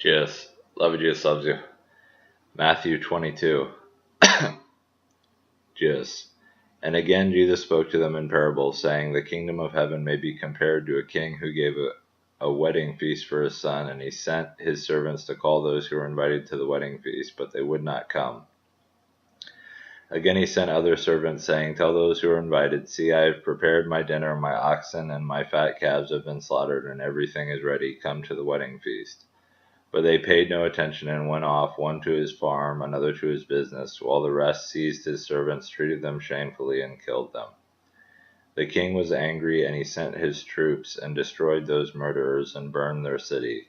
Jesus, love of Jesus loves you. Matthew 22. Jesus. And again Jesus spoke to them in parables, saying, The kingdom of heaven may be compared to a king who gave a wedding feast for his son, and he sent his servants to call those who were invited to the wedding feast, but they would not come. Again he sent other servants, saying, Tell those who are invited, See, I have prepared my dinner, my oxen and my fat calves have been slaughtered, and everything is ready. Come to the wedding feast. But they paid no attention and went off, one to his farm, another to his business, while the rest seized his servants, treated them shamefully, and killed them. The king was angry, and he sent his troops and destroyed those murderers and burned their city.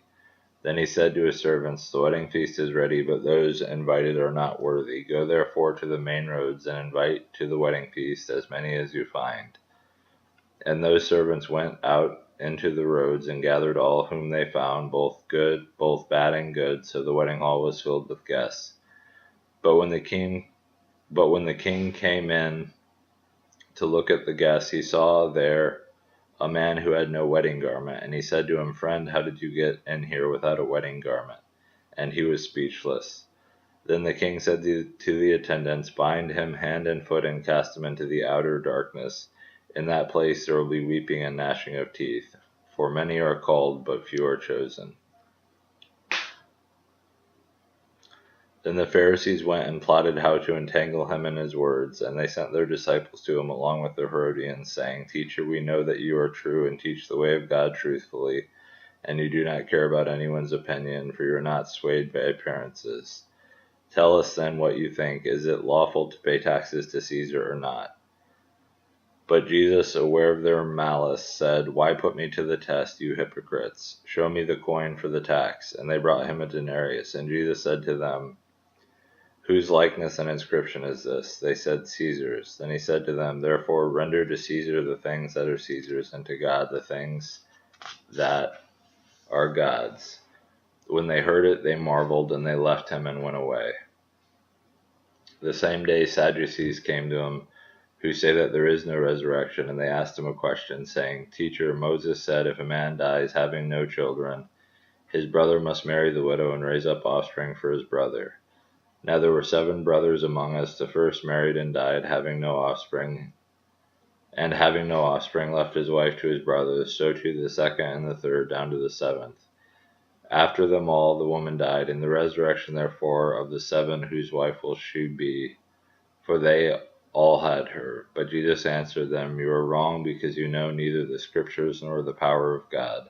Then he said to his servants, The wedding feast is ready, but those invited are not worthy. Go therefore to the main roads and invite to the wedding feast as many as you find. And those servants went out into the roads and gathered all whom they found, both bad and good, so the wedding hall was filled with guests. But when the king came in to look at the guests, he saw there a man who had no wedding garment, and he said to him, Friend, how did you get in here without a wedding garment? And he was speechless. Then the king said to the attendants, Bind him hand and foot and cast him into the outer darkness. In that place there will be weeping and gnashing of teeth, for many are called, but few are chosen. Then the Pharisees went and plotted how to entangle him in his words, and they sent their disciples to him along with the Herodians, saying, Teacher, we know that you are true and teach the way of God truthfully, and you do not care about anyone's opinion, for you are not swayed by appearances. Tell us then what you think. Is it lawful to pay taxes to Caesar or not? But Jesus, aware of their malice, said, Why put me to the test, you hypocrites? Show me the coin for the tax. And they brought him a denarius. And Jesus said to them, Whose likeness and inscription is this? They said, Caesar's. Then he said to them, Therefore render to Caesar the things that are Caesar's, and to God the things that are God's. When they heard it, they marveled, and they left him and went away. The same day Sadducees came to him, who say that there is no resurrection, and they asked him a question, saying, Teacher, Moses said, if a man dies having no children, his brother must marry the widow and raise up offspring for his brother. Now there were 7 brothers among us. The first married and died, having no offspring, and having no offspring left his wife to his brothers. So too the second and the third, down to the 7th. After them all, the woman died. In the resurrection, therefore, of the 7, whose wife will she be? For they all had her. But Jesus answered them, You are wrong, because you know neither the Scriptures nor the power of God.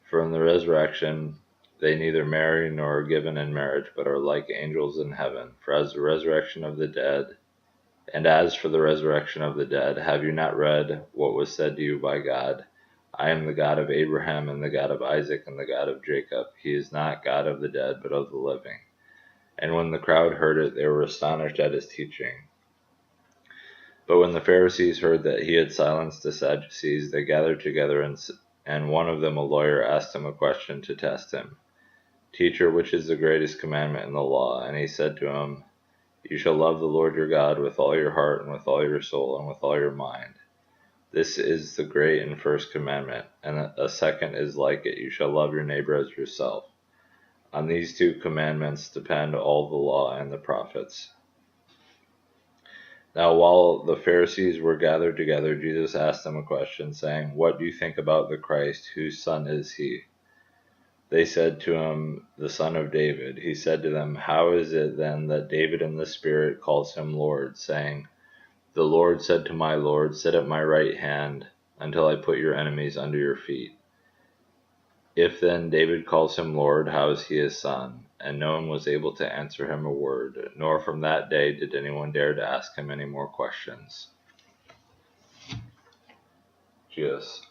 For in the resurrection they neither marry nor are given in marriage, but are like angels in heaven. For as for the resurrection of the dead, have you not read what was said to you by God? I am the God of Abraham and the God of Isaac and the God of Jacob. He is not God of the dead, but of the living. And when the crowd heard it, they were astonished at his teaching. But when the Pharisees heard that he had silenced the Sadducees, they gathered together, and one of them, a lawyer, asked him a question to test him. Teacher, which is the greatest commandment in the law? And he said to him, You shall love the Lord your God with all your heart and with all your soul and with all your mind. This is the great and first commandment, and a second is like it. You shall love your neighbor as yourself. On these 2 commandments depend all the law and the prophets. Now while the Pharisees were gathered together, Jesus asked them a question, saying, What do you think about the Christ? Whose son is he? They said to him, The son of David. He said to them, How is it then that David in the Spirit calls him Lord, saying, The Lord said to my Lord, Sit at my right hand until I put your enemies under your feet. If then David calls him Lord, how is he his son? And no one was able to answer him a word, nor from that day did anyone dare to ask him any more questions. Jesus.